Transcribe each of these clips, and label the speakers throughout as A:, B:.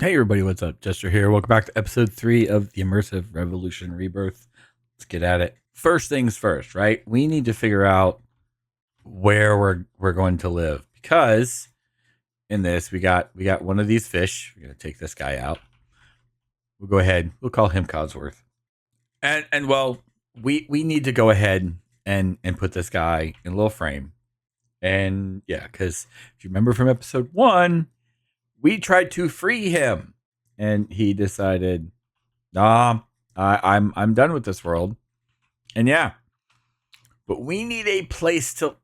A: Hey everybody, what's up? Jester here. Welcome back to episode 3 of the Immersive Revolution Rebirth. Let's get at it. First things first, right? We need to figure out where we're going to live because in this we got one of these fish. We're gonna take this guy out. We'll go ahead. We'll call him Codsworth. And well, we need to go ahead and put this guy in a little frame. And yeah, because if you remember from episode 1, we tried to free him, and he decided, "Nah, I'm done with this world." And yeah, but we need a place to.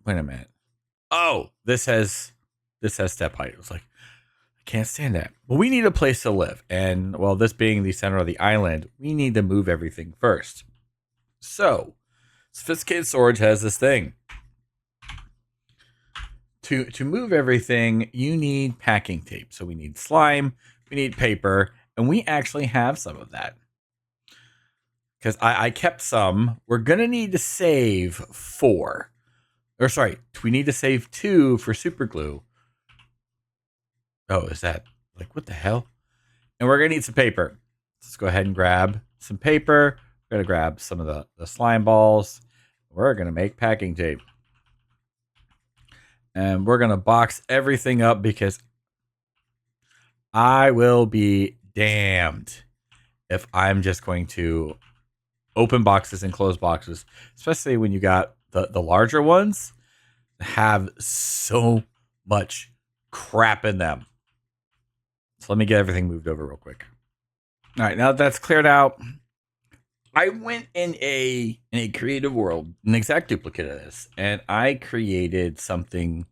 A: Wait a minute. Oh, this has step height. It was like I can't stand that. Well, we need a place to live, and well, this being the center of the island, we need to move everything first. So, Sophisticated Storage has this thing. To move everything, you need packing tape. So we need slime, we need paper, and we actually have some of that. Because I kept some. We're gonna need to save 4. Or sorry, we need to save 2 for super glue. Oh, is that like what the hell? And we're gonna need some paper. Let's go ahead and grab some paper. We're gonna grab some of the slime balls. We're gonna make packing tape. And we're going to box everything up because I will be damned if I'm just going to open boxes and close boxes, especially when you got the larger ones have so much crap in them. So let me get everything moved over real quick. All right, now that that's cleared out, I went in a creative world, an exact duplicate of this, and I created something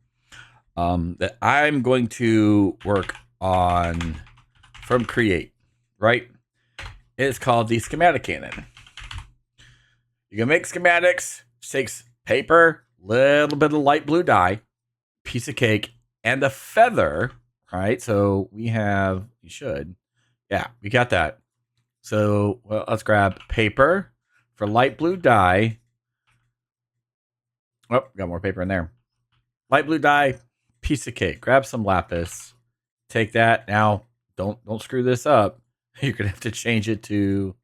A: that I'm going to work on from Create, right? It's called the schematic cannon. You can make schematics. It takes paper, little bit of light blue dye, piece of cake, and a feather, right? So we got that. So well, let's grab paper for light blue dye. Oh, got more paper in there. Light blue dye, piece of cake. Grab some lapis. Take that. Now, don't screw this up. You're gonna have to change it to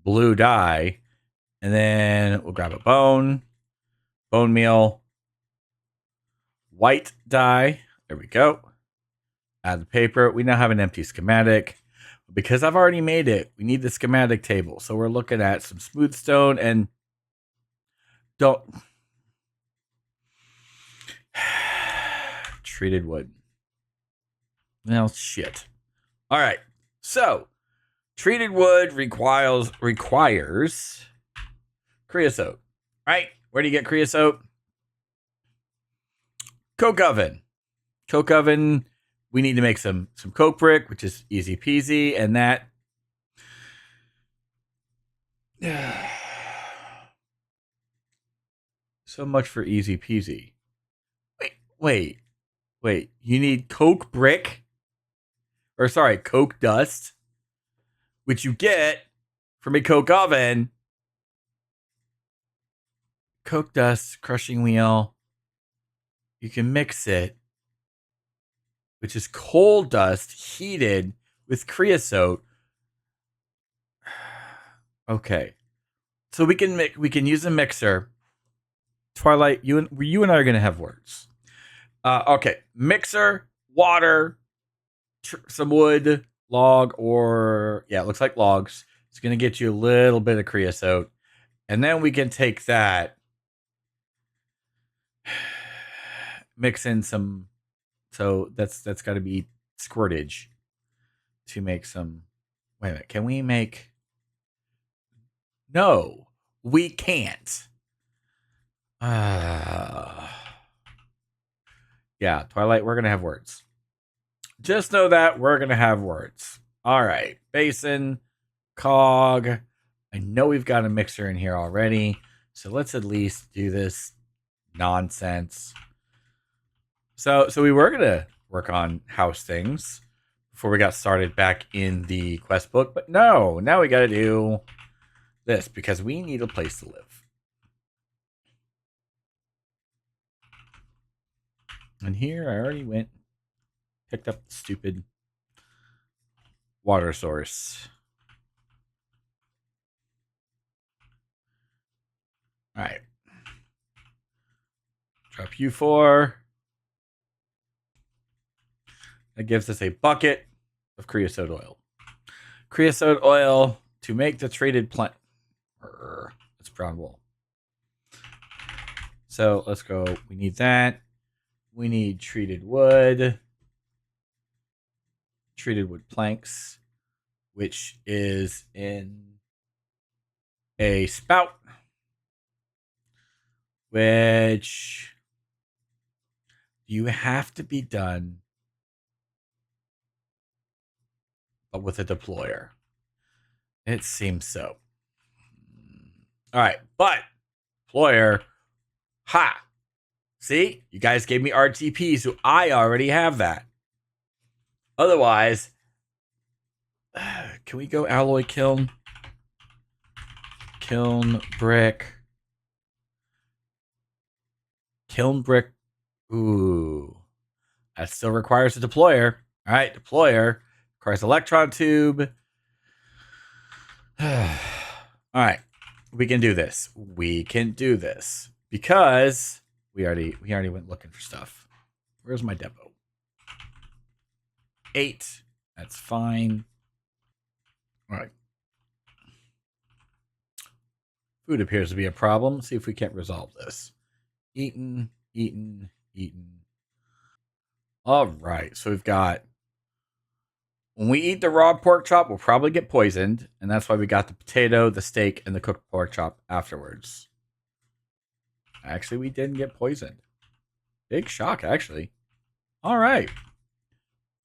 A: blue dye, and then we'll grab a bone meal, white dye. There we go. Add the paper. We now have an empty schematic. Because I've already made it, we need the schematic table. So we're looking at some smooth stone and don't treated wood. Well, shit. All right. So, treated wood requires creosote, right? Where do you get creosote? Coke oven. Coke oven. We need to make some coke brick, which is easy peasy, and that. So much for easy peasy. Wait. You need coke brick, or sorry, coke dust, which you get from a coke oven. Coke dust, crushing wheel. You can mix it, which is coal dust heated with creosote. Okay, so we can use a mixer. Twilight, you and I are gonna have words. Okay, mixer, water, some wood, log, or yeah, it looks like logs. It's gonna get you a little bit of creosote, and then we can take that, mix in some. So that's got to be squirtage to make some. Wait a minute, can we make? No, we can't. Yeah, Twilight, we're gonna have words. Just know that we're gonna have words. All right, basin, cog. I know we've got a mixer in here already, so let's at least do this nonsense. So we were gonna work on house things before we got started back in the quest book, but no, now we gotta do this because we need a place to live. And here I already went, picked up the stupid water source. All right. Drop you 4. That gives us a bucket of creosote oil. Creosote oil to make the treated plant. It's brown wool. So let's go. We need that. We need treated wood. Treated wood planks, which is in a spout, which you have to be done, but with a deployer. It seems so. All right, but deployer, ha! See, you guys gave me RTP, so I already have that. Otherwise, can we go alloy kiln? Kiln brick. Kiln brick. Ooh. That still requires a deployer. All right, deployer requires electron tube. All right, we can do this. We can do this because we already went looking for stuff. Where's my depot? 8. That's fine. All right. Food appears to be a problem. Let's see if we can't resolve this. Eaten. All right, so we've got. When we eat the raw pork chop, we'll probably get poisoned, and that's why we got the potato, the steak, and the cooked pork chop afterwards. Actually, we didn't get poisoned. Big shock, actually. All right.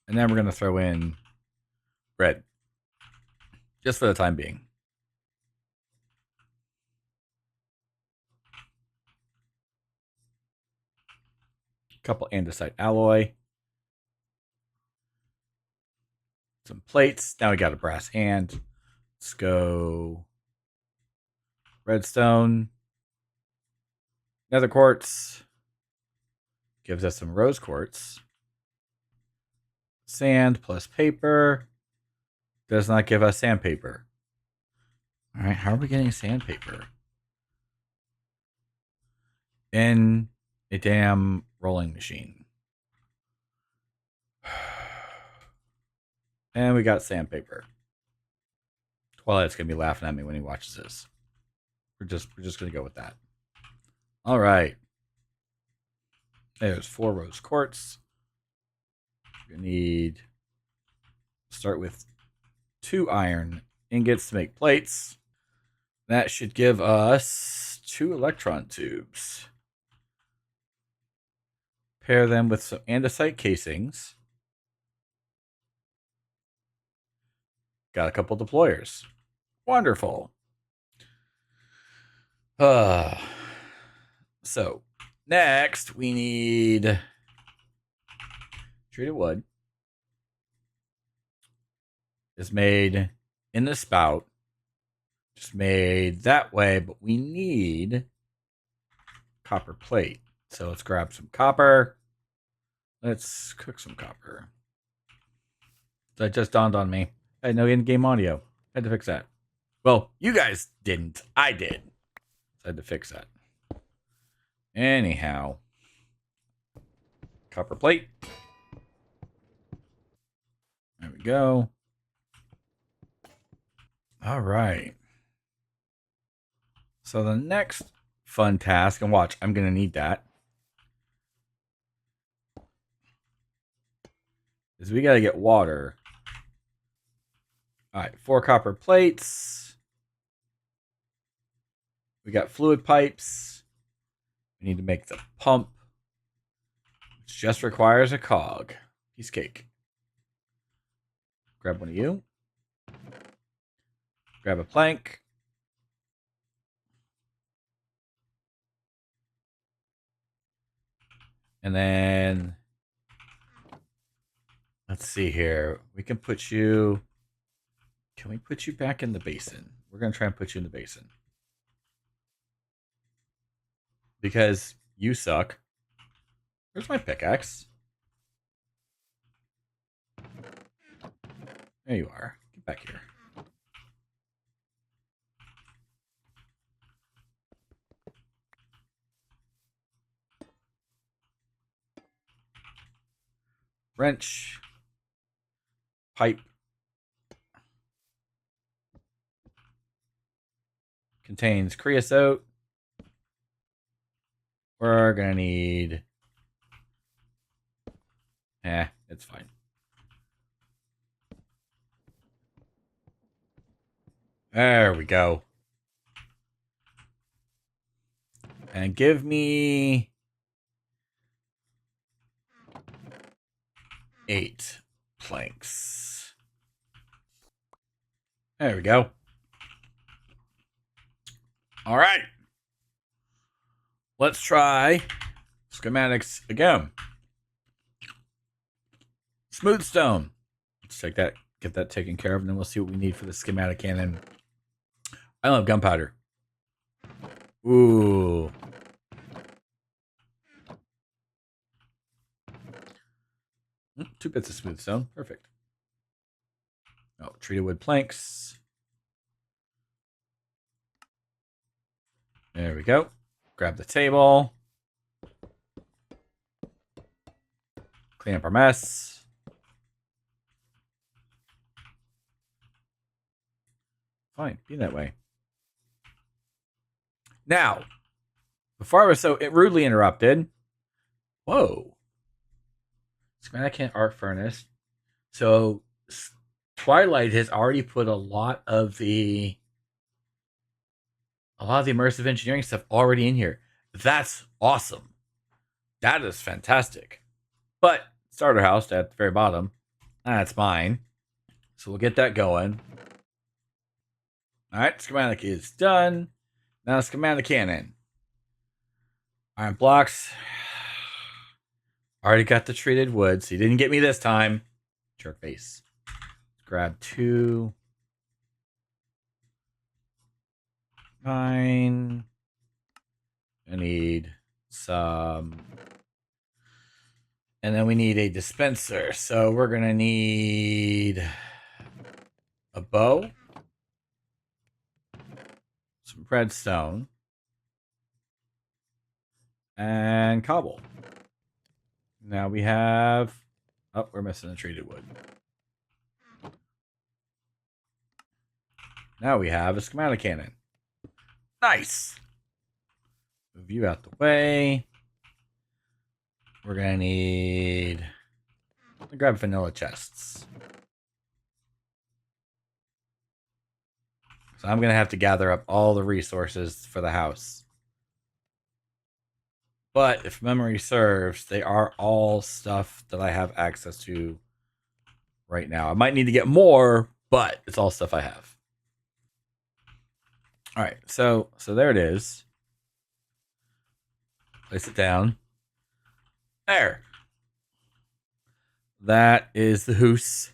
A: And then we're going to throw in bread. Just for the time being. Couple andesite alloy. Some plates. Now we got a brass hand. Let's go redstone. Nether quartz. Gives us some rose quartz. Sand plus paper. Does not give us sandpaper. All right, how are we getting sandpaper? In a damn rolling machine. And we got sandpaper. Twilight's gonna be laughing at me when he watches this. We're just gonna go with that. All right. There's 4 rose quartz. We need start with 2 iron ingots to make plates. That should give us 2 electron tubes. Pair them with some andesite casings. Got a couple deployers. Wonderful. So, next we need treated wood. Is made in the spout. Just made that way, but we need copper plate. So let's grab some copper. Let's cook some copper. That just dawned on me. I had no in-game audio. I had to fix that. Well, you guys didn't. I did. So I had to fix that. Anyhow. Copper plate. There we go. All right. So the next fun task, and watch, I'm going to need that, is we got to get water. All right, 4 copper plates. We got fluid pipes. We need to make the pump, which just requires a cog. Piece of cake. Grab one of you. Grab a plank. And then, let's see here. We can put you, can we put you back in the basin? We're going to try and put you in the basin. Because you suck. Where's my pickaxe? There There you are. Get back here. Wrench. Pipe. Contains creosote. We're going to need... it's fine. There we go. And give me 8 planks. There we go. All right. Let's try schematics again. Smooth stone. Let's take that, get that taken care of, and then we'll see what we need for the schematic cannon. I love gunpowder. Ooh. Two bits of smooth stone. Perfect. Oh, treated wood planks. There we go. Grab the table. Clean up our mess. Fine, be that way. Now, before I was so rudely interrupted. Whoa. Schematic and art furnace. So Twilight has already put a lot of the immersive engineering stuff already in here. That's awesome. That is fantastic. But starter house at the very bottom, that's mine. So we'll get that going. All right, schematic is done. Now schematic cannon. Iron blocks. Already got the treated wood, so you didn't get me this time. Jerk face. Grab 2. Fine. I need some. And then we need a dispenser. So we're going to need a bow, some redstone, and cobble. Now we have... Oh, we're missing the treated wood. Now we have a schematic cannon. Nice! Move you out the way. We're going to need... I'll grab vanilla chests. So I'm going to have to gather up all the resources for the house. But if memory serves, they are all stuff that I have access to right now. I might need to get more, but it's all stuff I have. All right, so there it is. Place it down. There. That is the house.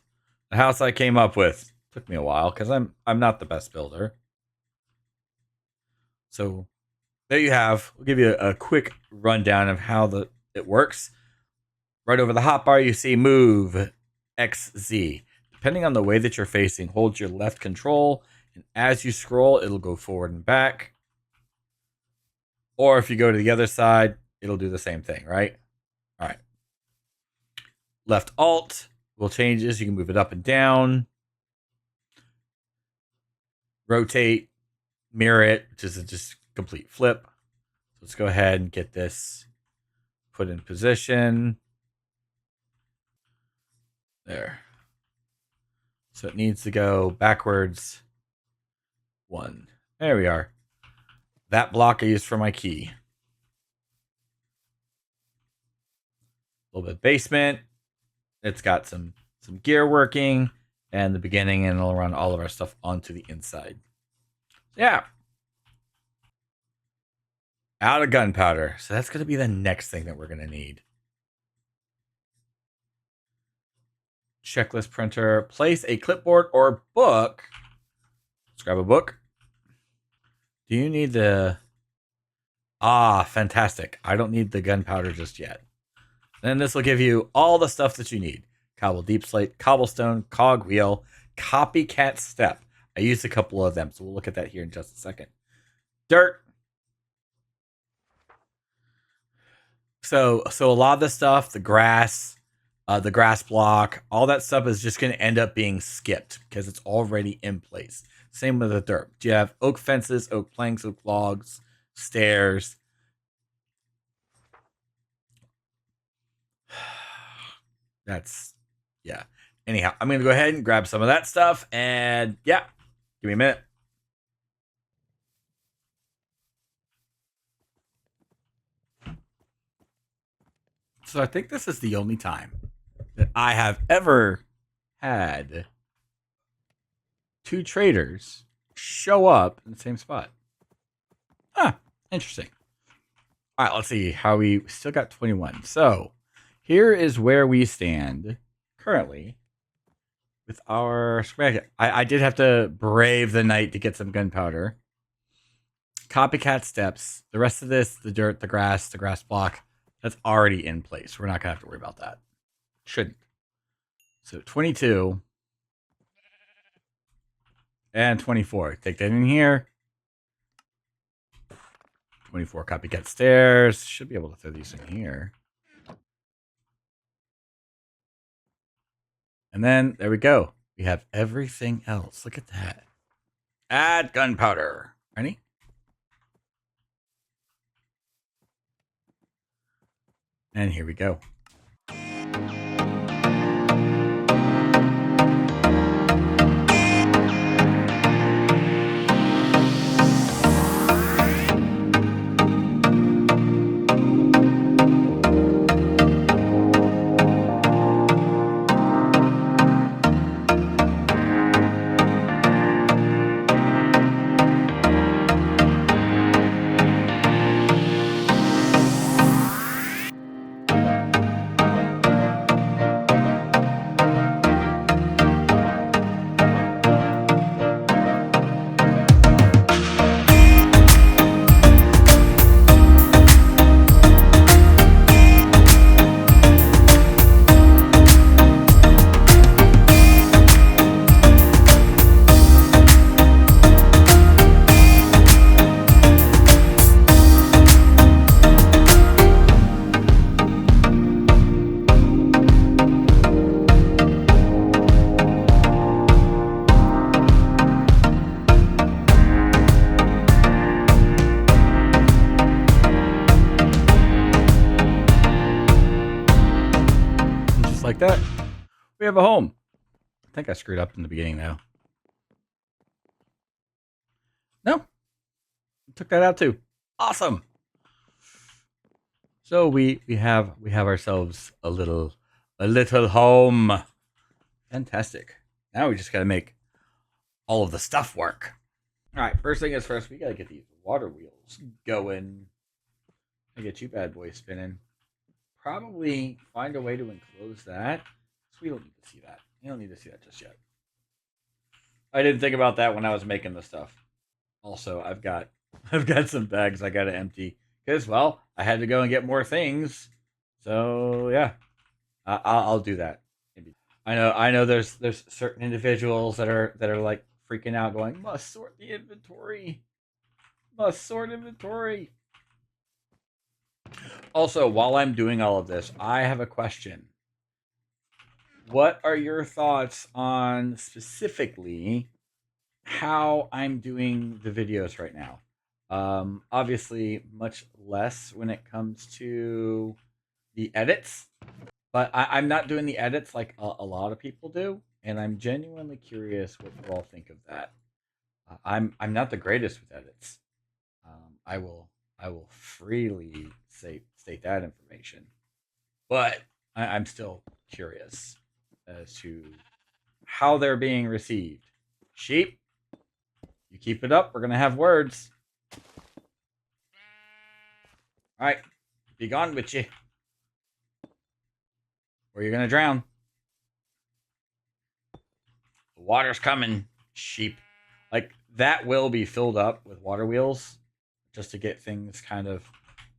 A: The house I came up with. Took me a while because I'm not the best builder. So there you have. We'll give you a quick rundown of how it works. Right over the hotbar, you see move XZ. Depending on the way that you're facing, hold your left control, and as you scroll, it'll go forward and back. Or if you go to the other side, it'll do the same thing, right? All right. Left Alt will change this. You can move it up and down. Rotate, mirror it, which is a just complete flip. So let's go ahead and get this put in position. There. So it needs to go backwards 1. There we are. That block I used for my key. A little bit of basement. It's got some gear working and the beginning, and it'll run all of our stuff onto the inside. Yeah. Out of gunpowder. So that's going to be the next thing that we're going to need. Checklist printer. Place a clipboard or book. Let's grab a book. Do you need the... Ah, fantastic. I don't need the gunpowder just yet. Then this will give you all the stuff that you need. Cobble deep slate, cobblestone, cog wheel, Copycat step. I used a couple of them, so we'll look at that here in just a second. Dirt. So a lot of the stuff, the grass block, all that stuff is just going to end up being skipped because it's already in place. Same with the dirt. You have oak fences, oak planks, oak logs, stairs. That's, yeah. Anyhow, I'm going to go ahead and grab some of that stuff and yeah, give me a minute. So I think this is the only time that I have ever had two traders show up in the same spot. Huh, interesting. All right, let's see how we still got 21. So here is where we stand currently with our schematic. I did have to brave the night to get some gunpowder. Copycat steps. The rest of this, the dirt, the grass block, that's already in place. We're not going to have to worry about that. Shouldn't. So 22 and 24. Take that in here. 24 copycat stairs. Should be able to throw these in here. And then there we go. We have everything else. Look at that. Add gunpowder. Ready? And here we go. Like that, we have a home. I think I screwed up in the beginning though. No, took that out too. Awesome. So we have ourselves a little home. Fantastic. Now we just got to make all of the stuff work. All right. First thing is first, we got to get these water wheels going. I get you bad boys spinning. Probably find a way to enclose that. So we don't need to see that. You don't need to see that just yet. I didn't think about that when I was making the stuff. Also, I've got some bags I got to empty because, well, I had to go and get more things. So yeah, I'll do that. I know. There's certain individuals that are like freaking out, going, "Must sort the inventory. Must sort inventory." Also, while I'm doing all of this, I have a question. What are your thoughts on specifically how I'm doing the videos right now? Obviously, much less when it comes to the edits, but I'm not doing the edits like a lot of people do, and I'm genuinely curious what you all think of that. I'm not the greatest with edits. I will freely state that information, but I'm still curious as to how they're being received. Sheep, you keep it up, we're gonna have words. All right, be gone with you, or you're gonna drown. The water's coming, sheep. Like, that will be filled up with water wheels just to get things kind of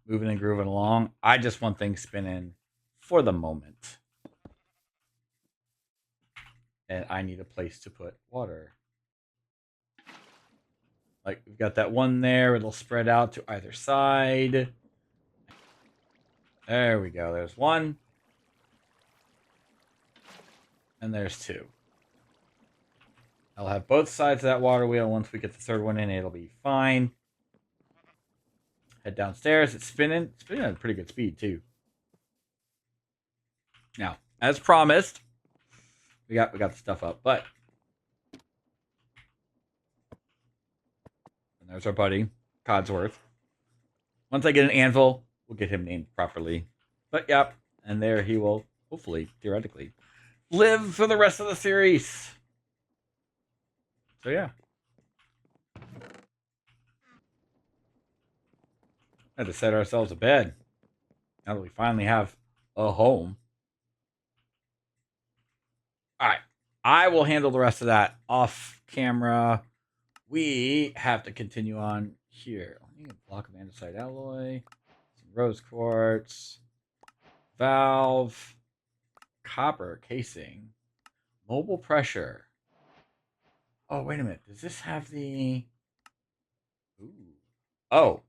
A: moving and grooving along. I just want things spinning for the moment. And I need a place to put water. Like, we've got that one there. It'll spread out to either side. There we go. There's one. And there's two. I'll have both sides of that water wheel. Once we get the third one in, it'll be fine. Head downstairs. It's spinning. It's spinning at a pretty good speed, too. Now, as promised, we got the stuff up, but and there's our buddy, Codsworth. Once I get an anvil, we'll get him named properly. But yep, and there he will, hopefully, theoretically, live for the rest of the series. So yeah. Had to set ourselves a bed. Now that we finally have a home. Alright. I will handle the rest of that off camera. We have to continue on here. I need a block of andesite alloy, some rose quartz, valve, copper casing, mobile pressure. Oh, wait a minute. Does this have the... Ooh. Oh.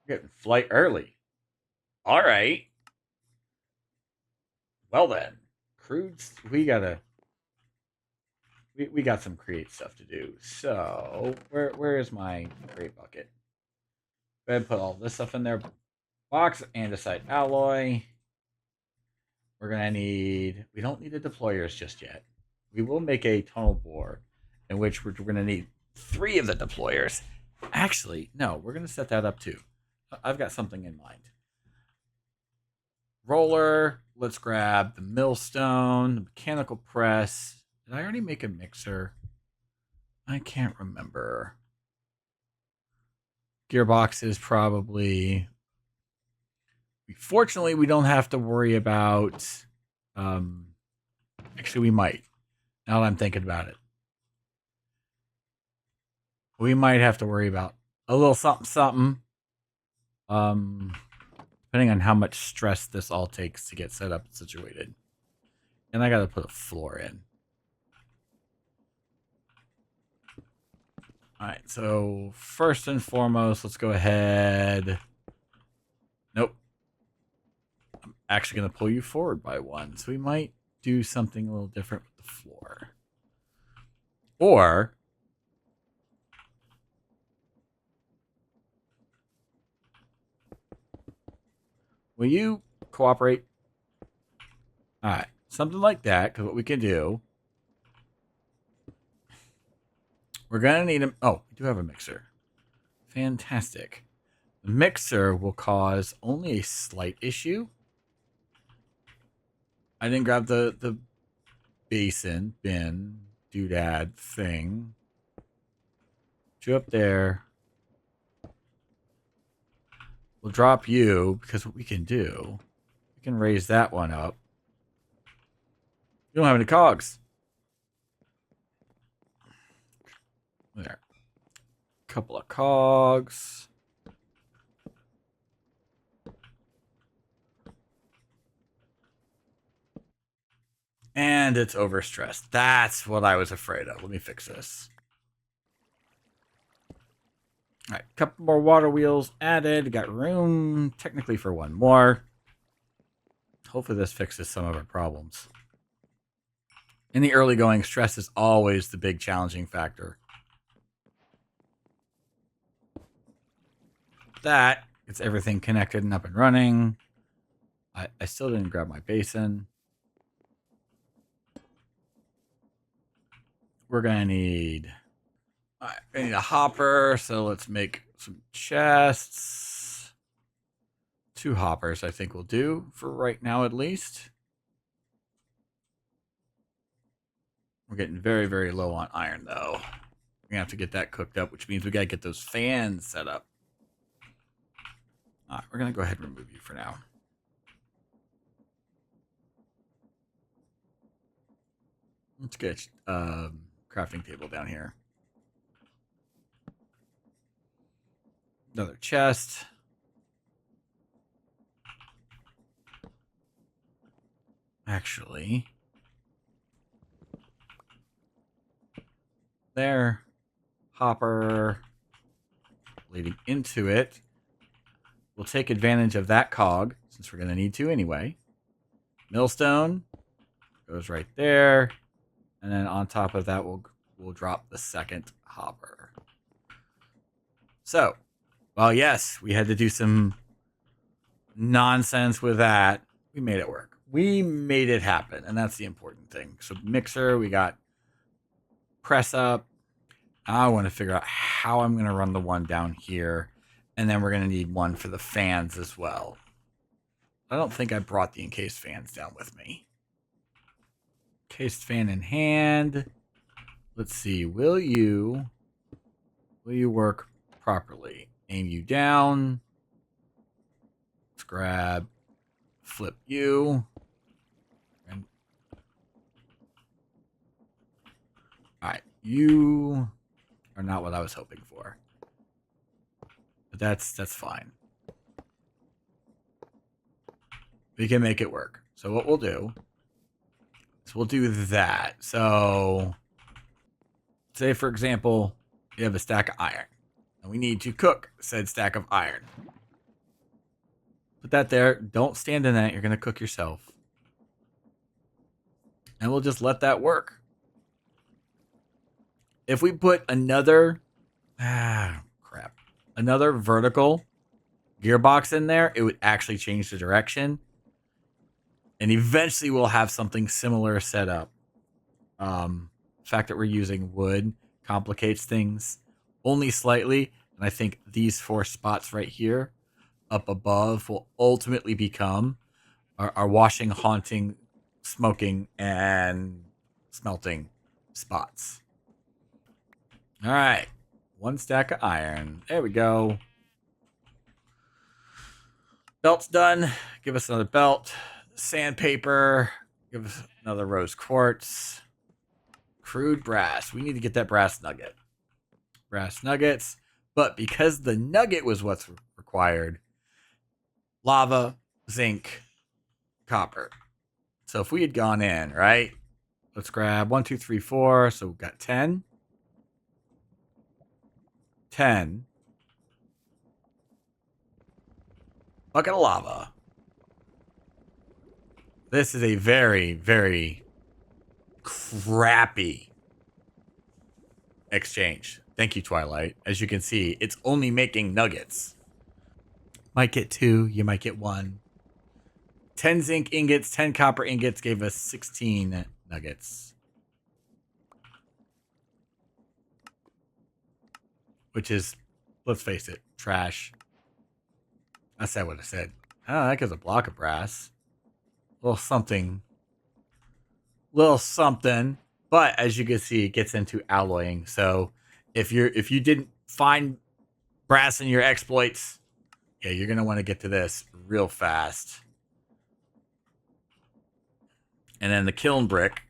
A: We're getting flight early. All right. Well then. Crudes, we gotta... We got some create stuff to do. So, where is my crate bucket? Go ahead and put all this stuff in there. Box of andesite alloy. We're gonna need... We don't need the deployers just yet. We will make a tunnel bore, in which we're gonna need 3 of the deployers. Actually, no, we're gonna set that up too. I've got something in mind. Roller. Let's grab the millstone, the mechanical press. Did I already make a mixer? I can't remember. Gearboxes probably. Fortunately, we don't have to worry about... actually, we might. Now that I'm thinking about it. We might have to worry about a little something. Depending on how much stress this all takes to get set up and situated. And I gotta put a floor in. Alright, so first and foremost, let's go ahead. Nope. I'm actually gonna pull you forward by 1. So we might do something a little different with the floor. Or will you cooperate? Alright, something like that, because what we can do... We're going to need a... Oh, we do have a mixer. Fantastic. The mixer will cause only a slight issue. I didn't grab the basin, bin, doodad thing. 2 up there. We'll drop you, because what we can do... We can raise that one up. You don't have any cogs. There. Couple of cogs. And it's overstressed. That's what I was afraid of. Let me fix this. All right, couple more water wheels added. Got room technically for 1 more. Hopefully this fixes some of our problems. In the early going, stress is always the big challenging factor. That gets everything connected and up and running. I still didn't grab my basin. We're gonna need... I need a hopper, so let's make some chests. 2 hoppers I think will do, for right now at least. We're getting very, very low on iron, though. We're gonna have to get that cooked up, which means we gotta get those fans set up. Alright, we're gonna go ahead and remove you for now. Let's get crafting table down here. Another chest. Actually, there. Hopper leading into it. We'll take advantage of that cog, since we're going to need to anyway. Millstone goes right there. And then on top of that, we'll drop the second hopper. So, well, yes, we had to do some nonsense with that. We made it work. We made it happen, and that's the important thing. So mixer, we got press up. I want to figure out how I'm going to run the one down here, and then we're going to need one for the fans as well. I don't think I brought the encased fans down with me. Encased fan in hand. Let's see. Will you work properly? Aim you down. Let's grab, flip you. And all right, you are not what I was hoping for. But that's fine. We can make it work. So what we'll do is we'll do that. So say, for example, you have a stack of iron. And we need to cook said stack of iron. Put that there. Don't stand in that. You're going to cook yourself. And we'll just let that work. If we put another... crap. Another vertical gearbox in there, it would actually change the direction. And eventually we'll have something similar set up. The fact that we're using wood complicates things only slightly. And I think these 4 spots right here up above will ultimately become our washing, haunting, smoking, and smelting spots. All right. 1 stack of iron. There we go. Belt's done. Give us another belt. Sandpaper. Give us another rose quartz. Crude brass. We need to get that brass nugget. Brass nuggets. But because the nugget was what's required, lava, zinc, copper. So if we had gone in, right? Let's grab 1, 2, 3, 4. So we've got 10. 10. Bucket of lava. This is a very, very crappy exchange. Thank you, Twilight. As you can see, it's only making nuggets. Might get 2, you might get 1. 10 zinc ingots, 10 copper ingots gave us 16 nuggets. Which is, let's face it, trash. I said what I said. Oh, that gives a block of brass. Little something. But as you can see, it gets into alloying. So if you didn't find brass in your exploits, yeah, you're gonna want to get to this real fast. And then the kiln brick,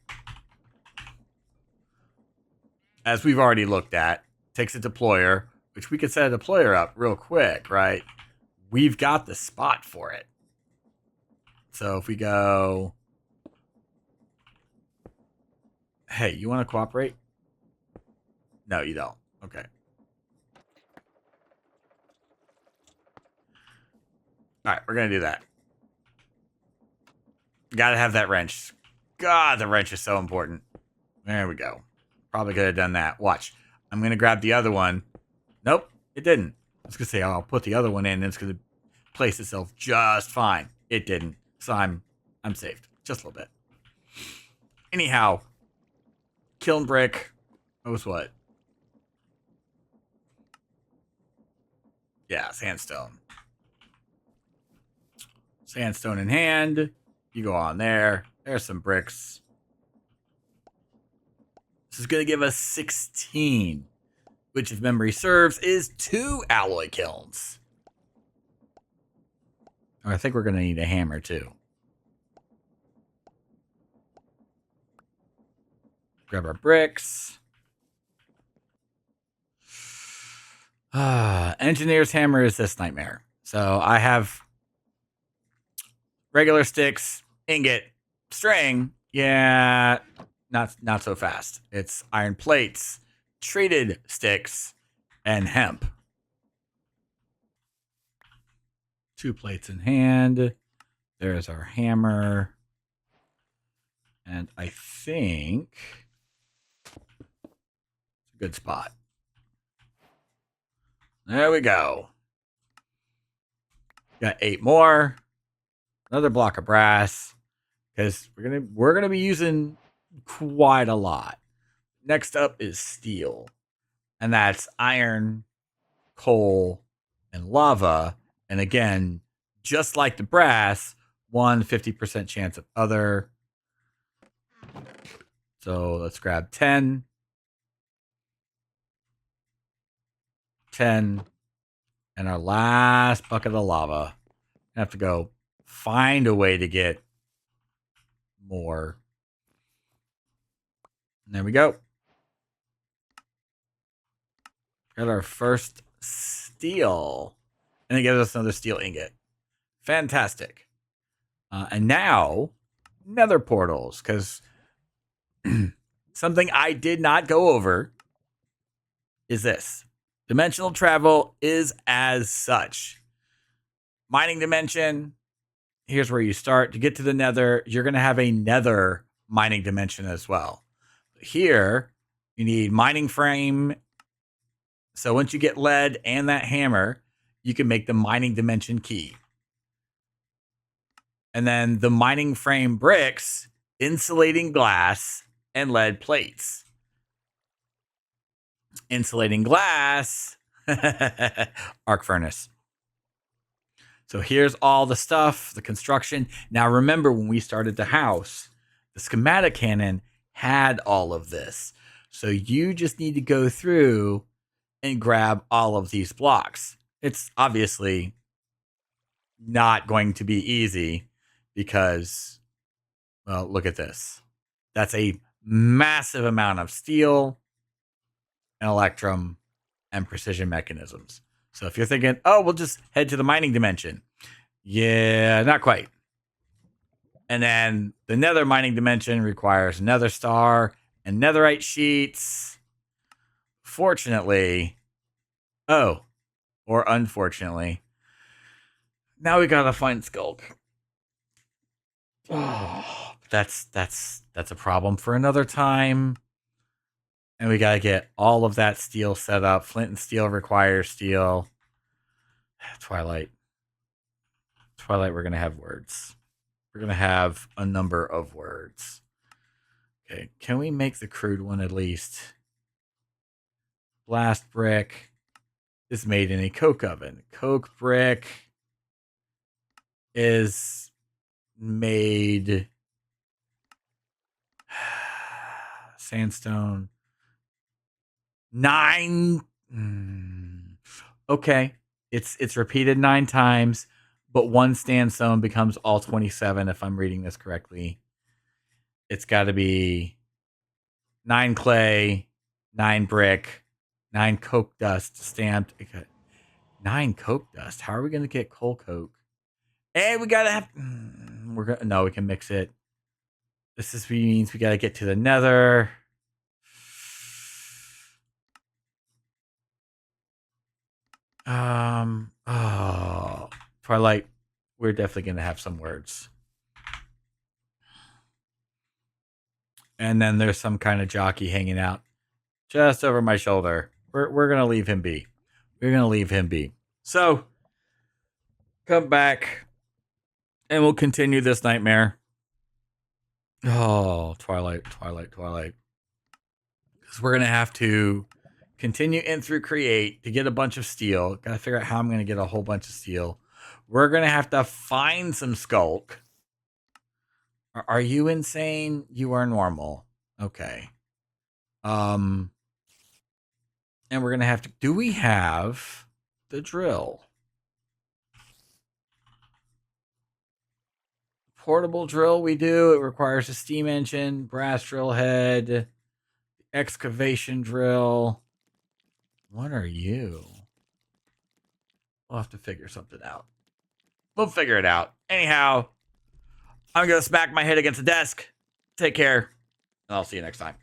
A: as we've already looked at, takes a deployer, which we could set a deployer up real quick, right? We've got the spot for it. So if we go, hey, you want to cooperate? No, you don't. Okay. All right, we're going to do that. Got to have that wrench. God, the wrench is so important. There we go. Probably could have done that. Watch. I'm going to grab the other one. Nope, it didn't. I was going to say, I'll put the other one in and it's going to place itself just fine. It didn't. So I'm saved. Just a little bit. Anyhow, kiln brick. That was what? Yeah, sandstone. Sandstone in hand. You go on there. There's some bricks. This is going to give us 16, which, if memory serves, is 2 alloy kilns. I think we're going to need a hammer, too. Grab our bricks. Engineer's hammer is this nightmare. So I have regular sticks, ingot, string. Yeah, not so fast. It's iron plates, treated sticks, and hemp. 2 plates in hand. There's our hammer. And I think it's a good spot. There we go. Got 8 more. Another block of brass. Because we're gonna be using quite a lot. Next up is steel. And that's iron, coal, and lava. And again, just like the brass, 50% chance of other. So let's grab 10. 10. And our last bucket of lava. I have to go find a way to get more. And there we go. Got our first steel. And it gives us another steel ingot. Fantastic. And now, nether portals. Because something I did not go over is this. Dimensional travel is as such. Mining dimension. Here's where you start. To get to the nether, you're going to have a nether mining dimension as well. Here, you need mining frame. So once you get lead and that hammer, you can make the mining dimension key. And then the mining frame bricks, insulating glass, and lead plates. Insulating glass, arc furnace. So here's all the stuff, the construction. Now remember when we started the house, the schematic cannon had all of this. So you just need to go through and grab all of these blocks. It's obviously not going to be easy because, well, look at this. That's a massive amount of steel and electrum and precision mechanisms. So if you're thinking, oh, we'll just head to the mining dimension. Yeah, not quite. And then the nether mining dimension requires nether star and netherite sheets. Fortunately, or unfortunately, now we gotta find Skulk. Oh, that's a problem for another time. And we gotta get all of that steel set up. Flint and steel requires steel. Twilight, we're gonna have words. We're gonna have a number of words. Okay, can we make the crude one at least? Blast brick is made in a coke oven. Coke brick is made sandstone 9. Okay, it's repeated 9 times, but 1 sandstone becomes all 27 if I'm reading this correctly. It's got to be 9 clay, 9 brick, 9 coke dust stamped. 9 coke dust. How are we going to get coal coke? And we gotta have. We can mix it. This means we gotta get to the nether. Twilight. We're definitely gonna have some words. And then there's some kind of jockey hanging out just over my shoulder. We're gonna leave him be. We're gonna leave him be. So come back. And we'll continue this nightmare. Oh, Twilight. Because we're going to have to continue in through create to get a bunch of steel. Got to figure out how I'm going to get a whole bunch of steel. We're going to have to find some Skulk. Are you insane? You are normal. Okay. And we're going to have to... Do we have the drill? Portable drill we do. It requires a steam engine, brass drill head, excavation drill. What are you? We'll have to figure something out. We'll figure it out. Anyhow, I'm going to smack my head against the desk. Take care, and I'll see you next time.